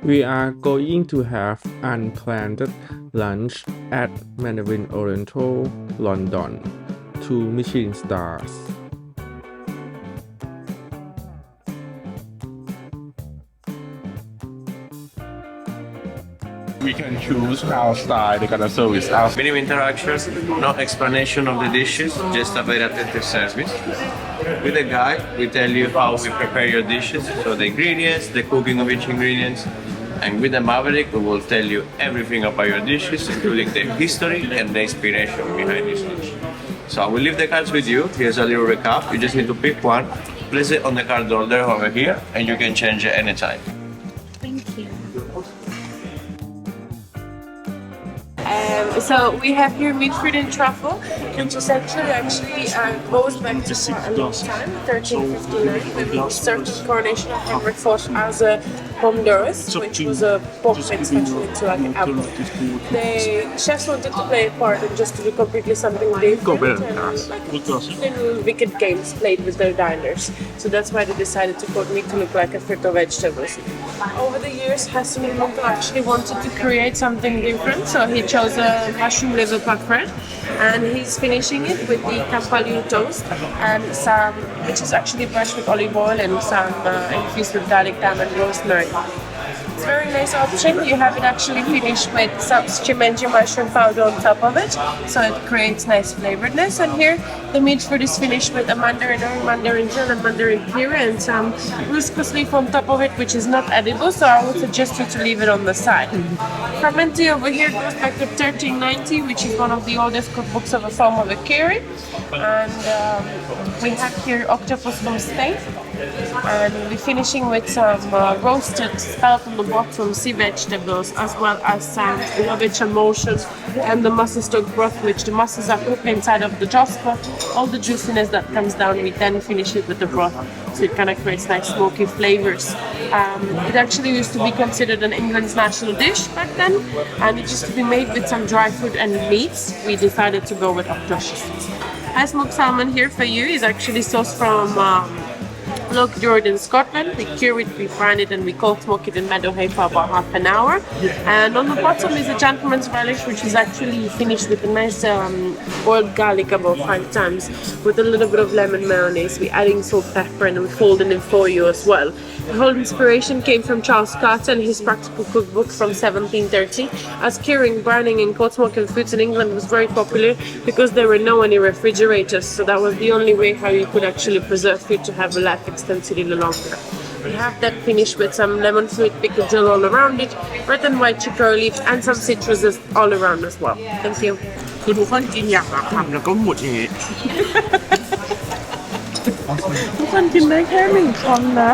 We are going to have unplanned lunch at Mandarin Oriental, London, 2 Michelin stars. We can choose our style, they're gonna service us. Minimum interactions, no explanation of the dishes, just a very attentive service. With the guide, we tell you how we prepare your dishes, so the ingredients, the cooking of each ingredients. And with the Maverick, we will tell you everything about your dishes, including the history and the inspiration behind this dish. So I will leave the cards with you. Here's a little recap. You just need to pick one, place it on the card holder over here, and you can change it anytime. Thank you. So we have here meat, fruit and truffle, which is actually goes back to a long time, 1359, when we served the coronation of Henry IV as a pomme d'oeuvre, which was a pork made specially to like an apple. The chefs wanted to play a part and just to do completely something different, and like little wicked games played with their diners. So that's why they decided to coat meat to look like a fruit or vegetables. Over the years, Heston and Blumenthal actually wanted to create something different, so he chose a mushroom liver parfait, and he's finishing it with the campalio toast and some, which is actually brushed with olive oil and some infused with garlic, thyme and rosemary. It's a very nice option. You have it actually finished with some chimenji mushroom powder on top of it, so it creates nice flavoredness. And here the meat fruit is finished with a mandarin gel and Mandarin Cury and some hibiscus leaf on top of it, which is not edible, so I would suggest you to leave it on the side. Fermenty over here goes back to 1390, which is one of the oldest cookbooks of a Forme of Cury. And we have here octopus from Spain. And we're finishing with some roasted spelt on the bottom sea vegetables, as well as some lovage emulsions and the mussel stock broth, which the mussels are cooked inside of the joss pot. All the juiciness that comes down, we then finish it with the broth, so it kind of creates nice smoky flavors. It actually used to be considered an England's national dish back then, and it used to be made with some dry fruit and meats. We decided to go with octopus. Smoked salmon here for you is actually sourced from Lochjord in Scotland. We cure it, we brine it, and we cold smoke it in meadow hay for about half an hour. And on the bottom is a gentleman's relish, which is actually finished with a nice boiled garlic about 5 times with a little bit of lemon mayonnaise. We're adding salt, pepper, and we're folding it for you as well. The whole inspiration came from Charles Carter and his practical cookbook from 1730, as curing, brining, and cold smoking foods in England was very popular because there were no any refrigerators, so that was the only way how you could actually preserve food to have a life extensively longer. We have that finished with some lemon fruit pickle gel all around it, red and white chicory leaves, and some citruses all around as well. Thank you. คือทุกคนกินอย่างละคำแล้วก็หมดอย่างนี้ ทุกคนกินได้แค่1 คำนะ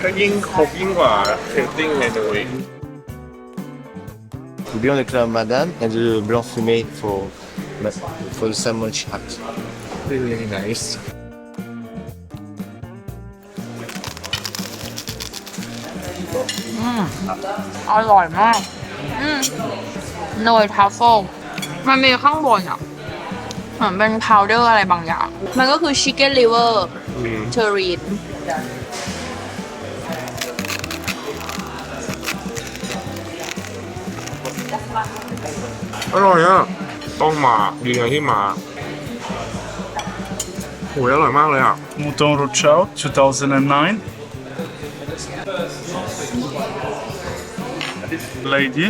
ก็ยิ่งครบยิ่งกว่าเทสติ้งเมนูอีก Beyond the club madame and the blanc fumé for the salmon chat. Really nice. อร่อยมากโนยทัฟเฟิลมันมีข้างบนอ่ะเหมือนเป็นพาวเดอร์อะไรบางอย่าง มันก็คือชิคเก้นลิเวอร์เทอรีน อร่อยอ่ะต้องมาดีไงที่มาโหยอร่อยมากเลยอ่ะ Mouton Rothschild 2009. Lady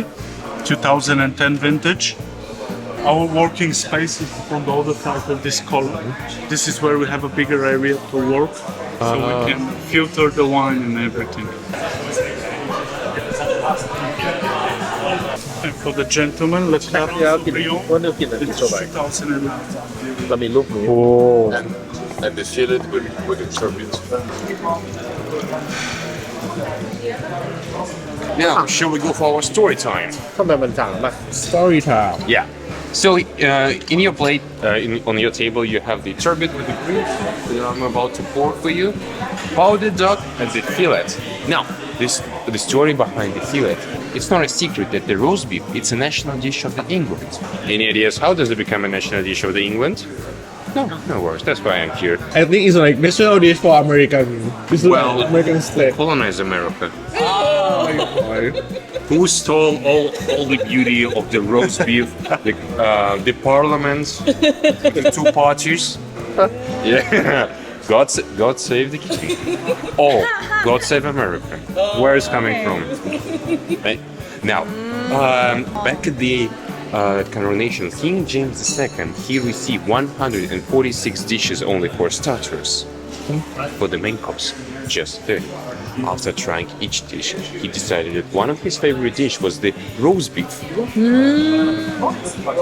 2010 vintage. Our working space is from the other side of this column. This is where we have a bigger area to work, so we can filter the wine and everything. And for the gentleman, let's have it's 2009. เรามีลูกนี้ and they fill it with the turbot. Now, shall we go for our story time? ทำไมมันต่างป่ะ Story time Yeah. So in your plate, on your table, you have the turbot with the greens that I'm about to pour for you, powdered duck, and the fillet. Now, the story behind the fillet. It's not a secret that the roast beef, it's a national dish of the England. Any ideas how does it become a national dish of the England? No worries. That's why I'm here. I think it's like national dish for American. This is Well, American steak. colonize America. Who stole all the beauty of the roast beef, the parliaments, the two parties? Yeah. God save the king. Oh, God save America. Where is coming from? Right? Now, back at the coronation, King James II, he received 146 dishes only for starters. For the main course, just 30. After trying each dish, he decided that one of his favorite dish was the roast beef.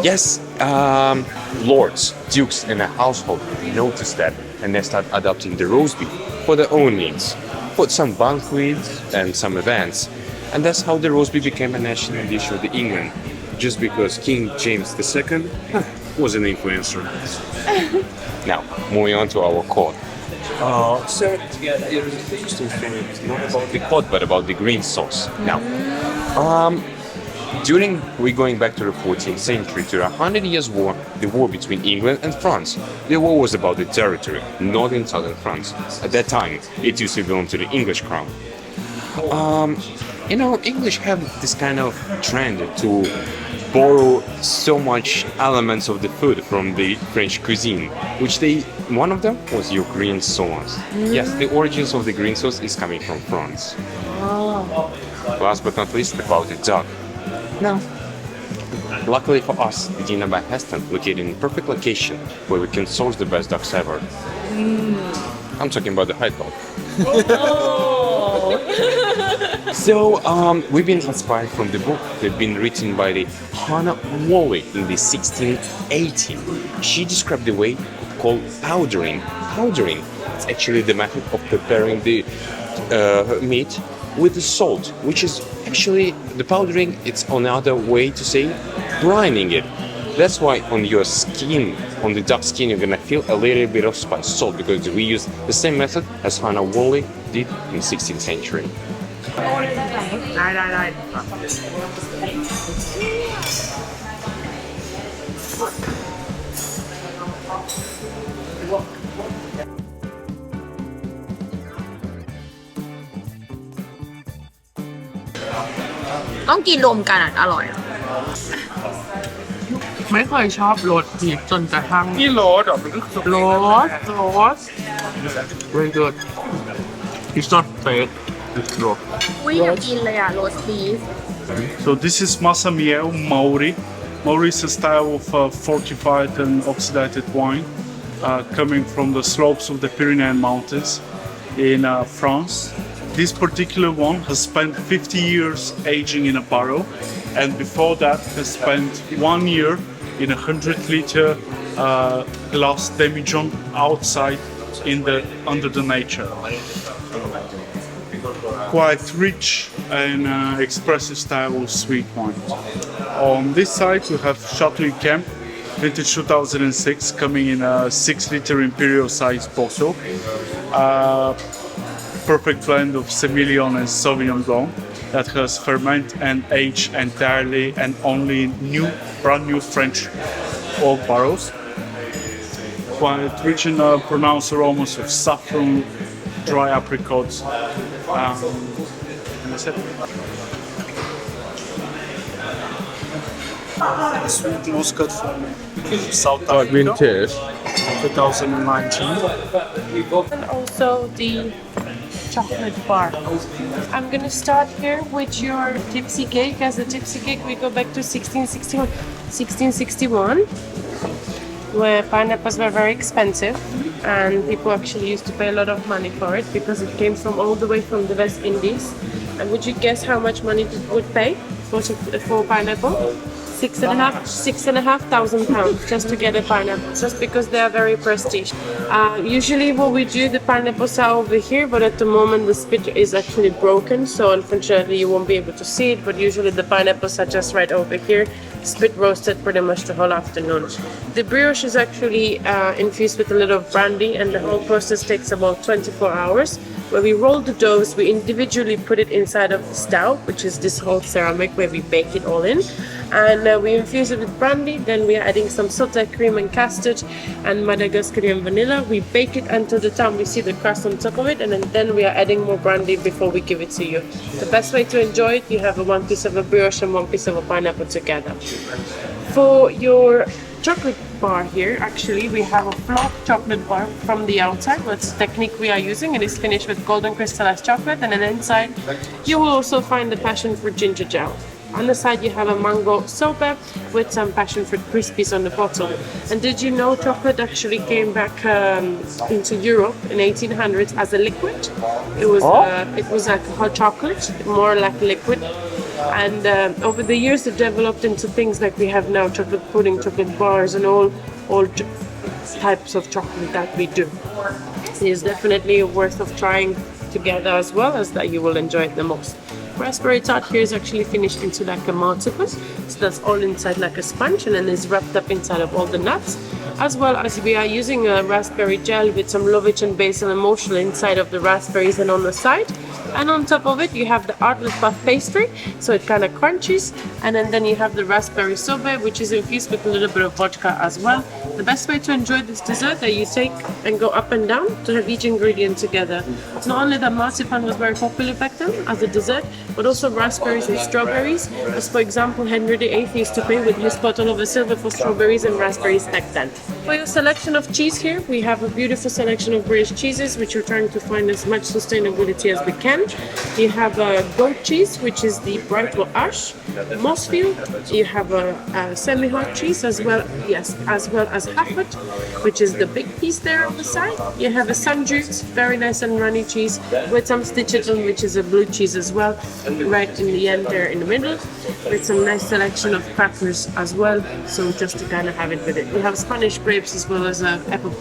Yes, lords, dukes, and a household noticed that, and they start adopting the roast beef for their own needs, for some banquets and some events. And that's how the roast beef became a national dish of England, just because King James II was an influencer. Now, moving on to our court. So, there is an interesting story, not about the court, but about the green sauce. Now, we're going back to the 14th century, to the 100 Years' War, the war between England and France. The war was about the territory, northern and southern France. At that time, it used to belong to the English crown. English have this kind of trend to borrow so much elements of the food from the French cuisine, one of them was your green sauce. Yes, the origins of the green sauce is coming from France. Last but not least, about the duck. Now, luckily for us, the dinner by Heston located in a perfect location where we can source the best ducks ever. I'm talking about the high dog. So, we've been inspired from the book that's been written by the Hannah Wally in the 1680. She described the way called powdering. Powdering, it's actually the method of preparing the meat with the salt, which is actually the powdering. It's another way to say brining it. That's why on your skin, on the duck skin, you're gonna feel a little bit of spice salt, because we use the same method as Hannah Wally did in the 16th century. ต้องกินรวมกันอร่อย ไม่เคยชอบรสพีชจนกระทั่งนี่รสvery good it's not fake it's raw อุ้ยอยากกินเลยโรสบีฟ So this is Masamiel Maori. Maori is a style of fortified and oxidated wine coming from the slopes of the Pyrenean Mountains in France. This particular one has spent 50 years aging in a barrel, and before that has spent 1 year in a 100-liter glass demijohn outside under the nature. Quite rich and expressive style of sweet wine. On this side we have Chateau Camp, vintage 2006, coming in a 6-liter imperial size bottle. Perfect blend of Semillon and Sauvignon Blanc that has fermented and aged entirely and only brand new French oak barrels. Quite rich in pronounced aromas of saffron, dry apricots, and that's it. Sweet Muscat from South Africa, vintage. 2019. And also the chocolate bar. I'm gonna start here with your tipsy cake. As a tipsy cake, we go back to 1661, where pineapples were very expensive, and people actually used to pay a lot of money for it because it came from all the way from the West Indies. And would you guess how much money it would pay for pineapple? £6,500 just to get a pineapple, just because they are very prestige. Usually what we do, the pineapples are over here, but at the moment the spit is actually broken, so unfortunately you won't be able to see it, but usually the pineapples are just right over here, spit roasted pretty much the whole afternoon. The brioche is actually infused with a little brandy, and the whole process takes about 24 hours. Where we roll the doughs, we individually put it inside of the stove, which is this whole ceramic where we bake it all in. and we infuse it with brandy. Then we are adding some sauté cream and custard and Madagascarian vanilla. We bake it until the time we see the crust on top of it, and then we are adding more brandy before we give it to you. The best way to enjoy it, you have one piece of a brioche and one piece of a pineapple together. For your chocolate bar here, actually we have a flock chocolate bar from the outside. That's the technique we are using. It is finished with golden crystallized chocolate, and then inside you will also find the passion fruit ginger gel. On the side you have a mango sorbet with some passion fruit crispies on the bottom. And did you know chocolate actually came back into Europe in 1800s as a liquid? It was like hot chocolate, more like liquid. And over the years it developed into things like we have now: chocolate pudding, chocolate bars, and all types of chocolate that we do. It is definitely worth of trying together, as well as that you will enjoy it the most. Raspberry tart here is actually finished into like a marzipan, so that's all inside like a sponge, and then is wrapped up inside of all the nuts, as well as we are using a raspberry gel with some lovage and basil emulsion inside of the raspberries and on the side. And on top of it you have the artlet puff pastry, so it kind of crunches, and then you have the raspberry sorbet, which is infused with a little bit of vodka as well. The best way to enjoy this dessert that you take and go up and down to have each ingredient together. It's not only that marzipan was very popular back then as a dessert, but also raspberries with strawberries, as for example Henry VIII used to pay with his bottle of silver for strawberries and raspberries back then. For your selection of cheese here, we have a beautiful selection of British cheeses, which we're trying to find as much sustainability as we can. You have goat cheese, which is the Brightwell Ash, Mossfield. You have a semi-hard cheese as well as Hafford, which is the big piece there on the side. You have a Sun-Jute, very nice and runny cheese, with some Stitcherton, which is a blue cheese as well, right in the end there in the middle, with some nice selection of crackers as well. So just to kind of have it with it. We have Spanish grapes as well as apple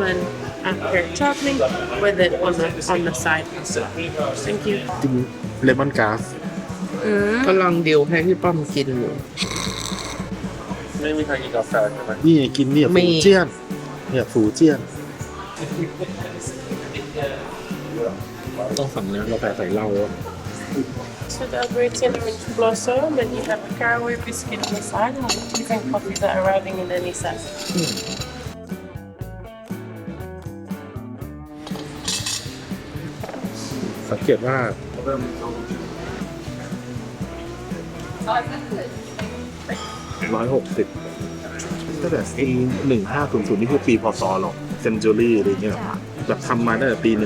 and pear chutney with it on the side. Thank you. กินเลมอนกราส กำลังเดียวให้พี่ป้อมกินอยู่ ไม่มีใครกินกาแฟใช่ไหม นี่ไงกินเนี่ย มี ฝูเจี้ยนเนี่ยฝูเจี้ยน ต้องสั่งนะเราใส่เหล้า So the Albertian orange blossom, and you have a caraway biscuit on the side, and the teas and coffees are arriving in any size. สังเกตว่า160ตั้งแต่ปี1500นี่คือปีพศหรอกเซนจูรี่อะไรเงี้ยแบบทำมาตั้งแต่ปี1500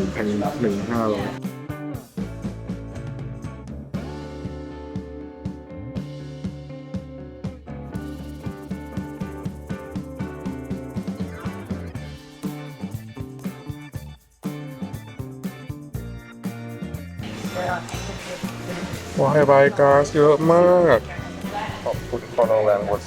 วายบายก๊าซเยอะมาก ขอบคุณคอนโรงแรมวอส